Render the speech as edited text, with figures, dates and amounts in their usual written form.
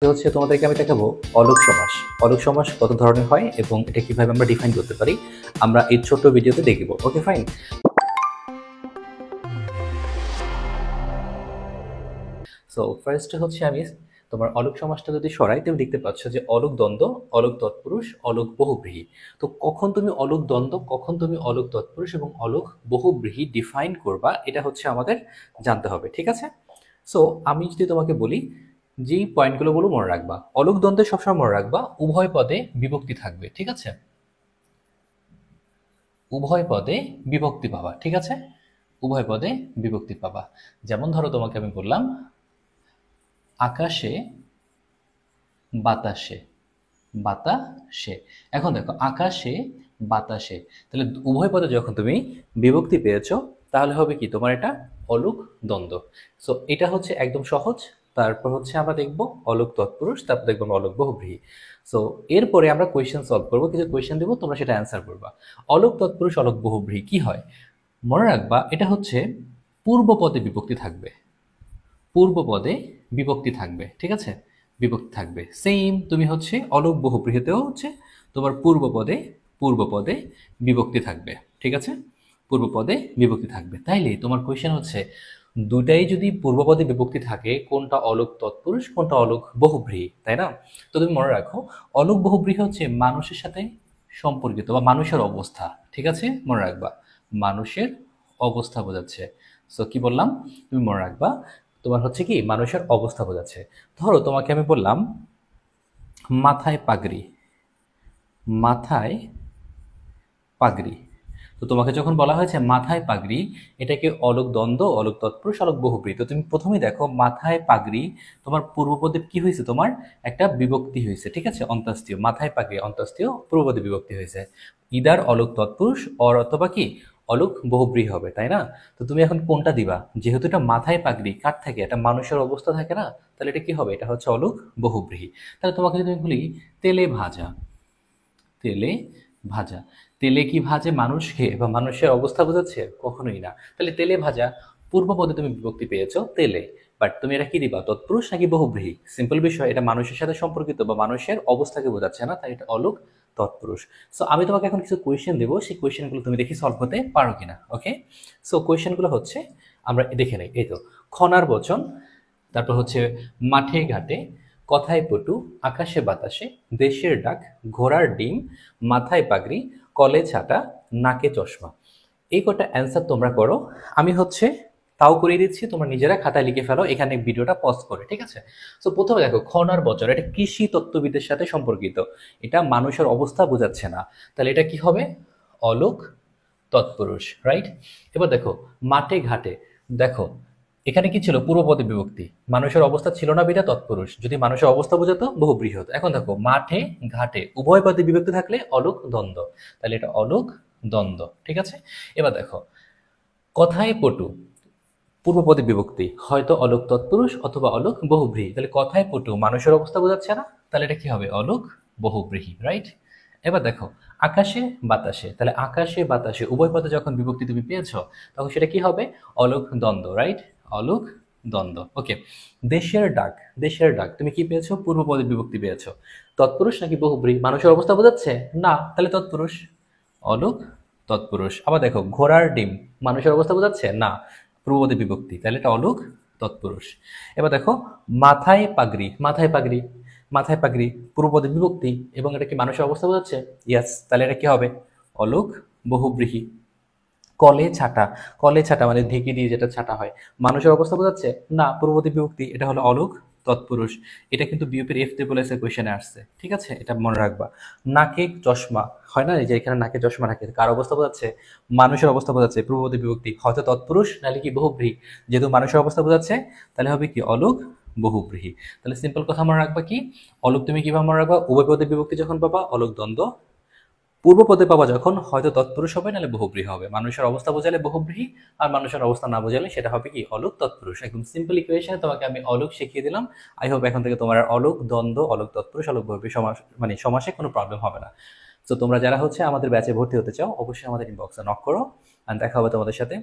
হচ্ছে তোমাদেরকে আমি দেখাবো অলুক সমাস। অলুক সমাস কত ধরনের হয় এবং এটা কিভাবে আমরা ডিফাইন করতে পারি আমরা এই ছোট্ট ভিডিওতে দেখব। Okay fine. সো ফার্স্ট হচ্ছে আমি তোমার অলুক সমাসটা যদি সরাই তুমি দেখতে পাচ্ছ যে অলুক দ্বন্দ্ব, অলুক তৎপুরুষ, অলুক বহুব্রীহি। তো কখন তুমি অলুক দ্বন্দ্ব, কখন তুমি অলুক তৎপুরুষ এবং অলুক বহুব্রীহি ডিফাইন করবা এটা হচ্ছে আমাদের জানতে হবে, ঠিক আছে? সো আমি যদি তোমাকে বলি যেই পয়েন্টগুলো বলো মনে রাখবা, অলুক দ্বন্দ্বে সবসময় মনে রাখবা উভয় পদে বিভক্তি থাকবে, ঠিক আছে? উভয় পদে বিভক্তি পাবা, ঠিক আছে? উভয় পদে বিভক্তি পাবা। যেমন ধরো তোমাকে আমি বললাম আকাশে বাতাসে, বাতাসে। এখন দেখো আকাশে বাতাসে, তাহলে উভয় পদে যখন তুমি বিভক্তি পেয়েছো তাহলে হবে কি তোমার এটা অলুক দ্বন্দ্ব। সো এটা হচ্ছে একদম সহজ। তারপর হচ্ছে আমরা দেখব অলুক তৎপুরুষ, তারপর দেখবো আমরা অলুক বহুব্রীহি। সো এরপরে আমরা কোয়েশ্চেন সলভ করবো, কিছু কোয়েশ্চেন দেবো, তোমরা সেটা অ্যান্সার করবা। অলুক তৎপুরুষ অলুক বহুব্রীহি কি হয় মনে রাখবা, এটা হচ্ছে পূর্ব পদে বিভক্তি থাকবে, পূর্ব পদে বিভক্তি থাকবে, ঠিক আছে? বিভক্তি থাকবে সেম তুমি হচ্ছে অলুক বহুব্রীহিতেও হচ্ছে তোমার পূর্ব পদে বিভক্তি থাকবে, ঠিক আছে? পূর্ব পদে বিভক্তি থাকবে। তাইলে তোমার কোয়েশ্চেন হচ্ছে দুটাই যদি পূর্ব পদে বিভক্তি থাকে কোনটা অলুক তৎপুরুষ কোনটা অলুক বহুব্রীহি, তাই না? তো তুমি মনে রাখো অলুক বহুব্রীহি হচ্ছে মানুষের সাথে সম্পর্কিত বা মানুষের অবস্থা, ঠিক আছে? মনে রাখবা মানুষের অবস্থা বোঝাচ্ছে। সো কি বললাম তুমি মনে রাখবা তোমার হচ্ছে কি মানুষের অবস্থা বোঝাচ্ছে। ধরো তোমাকে আমি বললাম মাথায় পাগড়ি, মাথায় পাগড়ি। তো তোমাকে যখন বলা হয়েছে মাথায় পাগড়ি, এটাকে অলুক দ্বন্দ্ব, অলুক তৎপুরুষ, অলুক বহুব্রীহি। তো তুমি প্রথমেই দেখো মাথায় পাগড়ি তোমার পূর্বপদে কি হয়েছে, তোমার একটা বিভক্তি হয়েছে, ঠিক আছে? অন্ত্যেষ্টিয়, মাথায় পাগড়ি অন্ত্যেষ্টিয় পূর্বপদে বিভক্তি হয়েছে। ইদার অলুক তৎপুরুষ অর অথবা কি অলুক বহুব্রীহি হবে, তাই না? তো তুমি এখন কোনটা দিবা? যেহেতু এটা মাথায় পাগড়ি কার থাকে, এটা মানুষের অবস্থা থাকে না, তাহলে এটা কি হবে? এটা হচ্ছে অলুক বহুব্রীহি। তাহলে তোমাকে যদি আমি বলি তেলে ভাজা, তেলে ভাজা, তেলে কি ভাজে মানুষকে বা মানুষের অবস্থা বোঝাচ্ছে? কখনোই না। তাহলে তেলে ভাজা পূর্ব পদে তুমি বিভক্তি পেয়েছো তেলে, বাট তুমি এটা কি দিবা, তৎপুরুষ নাকি বহুব্রীহি? সিম্পল বিষয়, এটা মানুষের সাথে সম্পর্কিত বা মানুষের অবস্থাকে বোঝাচ্ছে না, তাই এটা অলুক তৎপুরুষ। সো আমি তোমাকে এখন কিছু কোয়েশ্চেন দেবো, সেই কোয়েশ্চেনগুলো তুমি দেখি সলভ করতে পারো কিনা। ওকে, সো কোয়েশ্চেনগুলো হচ্ছে আমরা দেখে নেই। এই তো খনার বচন, তারপর হচ্ছে মাঠে ঘাটে, কথায় পটু, আকাশে বাতাসে, দেশের ডাক, ঘোড়ার ডিম, মাথায় পাগড়ি, কলে ছাতা, নাকে চশমা। এই কটা অ্যান্সার তোমরা করো। আমি হচ্ছে তাও করিয়ে দিচ্ছি, তোমরা নিজেরা খাতায় লিখে ফেলো এখানে ভিডিওটা পজ করে, ঠিক আছে? সো প্রথমে দেখো খনার বচন, এটা কৃষি তত্ত্ববিদের সাথে সম্পর্কিত, এটা মানুষের অবস্থা বোঝাচ্ছে না, তাহলে এটা কি হবে? অলুক তৎপুরুষ, রাইট? এবার দেখো মাঠে ঘাটে, দেখো এখানে কি ছিল? পূর্বপদে বিভক্তি, মানুষের অবস্থা ছিল না বিটা তৎপুরুষ, যদি মানুষের অবস্থা বোঝাতো বহুব্রীহি হতো। এখন দেখো মাঠে ঘাটে উভয় পদে বিভক্তি থাকলে অলুক দ্বন্দ্ব, তাহলে এটা অলুক দ্বন্দ্ব, ঠিক আছে? এবার দেখো কথায় পটু, পূর্ব পদে বিভক্তি, হয়তো অলুক তৎপুরুষ অথবা অলুক বহুব্রীহি, তাহলে কথায় পটু মানুষের অবস্থা বোঝাচ্ছে না, তাহলে এটা কি হবে? অলুক বহুব্রীহি, রাইট? এবার দেখো আকাশে বাতাসে, তাহলে আকাশে বাতাসে উভয় পদে যখন বিভক্তি তুমি পেয়েছো তখন সেটা কি হবে? অলুক দ্বন্দ্ব, রাইট? অলুক দ্বন্দ্ব। ওকে, দেশের ডাক, দেশের ডাক তুমি কি পেয়েছো? পূর্ব পদে বিভক্তি পেয়েছো, তৎপুরুষ নাকি বহুব্রীহি? মানুষের অবস্থা বোঝাচ্ছে না, তাহলে তৎপুরুষ, অলুক তৎপুরুষ। আবার দেখো ঘোড়ার ডিম মানুষের অবস্থা বোঝাচ্ছে না, পূর্বপদে বিভক্তি, তাহলে এটা অলুক তৎপুরুষ। এবার দেখো মাথায় পাগড়ি, মাথায় পাগড়ি, মাথায় পাগড়ি পূর্বপদে বিভক্তি এবং এটা কি মানুষের অবস্থা বোঝাচ্ছে? ইয়াস, তাহলে এটা কি হবে? অলুক বহুব্রীহি। কলে ছাটা, কলে ছাটা মানে ঢেকে দিয়ে যেটা ছাটা হয়, মানুষের অবস্থা বোঝাচ্ছে না, পূর্ববর্তী বিভক্তি, এটা হলো অলুক তৎপুরুষ। এটা কিন্তু বিউপির এফ ত্রিপল এস এর কোয়েশনে আসছে, ঠিক আছে? এটা মনে রাখবা। নাকে চশমা, হয় না যে এখানে নাকে চশমা রাখে, কার অবস্থা বোঝাচ্ছে? মানুষের অবস্থা বোঝাচ্ছে, পূর্ববর্তী বিভক্তি, হয়তো তৎপুরুষ নাহলে কি বহুব্রীহি। যেহেতু মানুষের অবস্থা বোঝাচ্ছে তাহলে হবে কি? অলুক বহুব্রীহি। তাহলে সিম্পল কথা মনে রাখবা কি? অলুক তুমি কিভাবে মনে রাখবা? উভয় পদে বিভক্তি যখন পাবা অলুক দ্বন্দ্ব, পূর্ব পদে পাবা যখন হয়তো তৎপুরুষ হবে নাহলে বহুব্রীহি হবে। মানুষের অবস্থা বোঝালে বহুব্রীহি, আর মানুষের অবস্থা না বোঝালে সেটা হবে কি? অলুক তৎপুরুষ। একদম সিম্পল ইকুয়েশনে তোমাকে আমি অলুক শিখিয়ে দিলাম। আই হোপ এখন থেকে তোমার আর অলুক দ্বন্দ্ব, অলুক তৎপুরুষ, অলুক বহুব্রীহি সমাস মানে সমাসে কোনো প্রবলেম হবে না। তো তোমরা যারা হচ্ছে আমাদের ব্যাচে ভর্তি হতে চাও অবশ্যই আমাদের ইনবক্সে নক করো, আর দেখা হবে তোমাদের সাথে।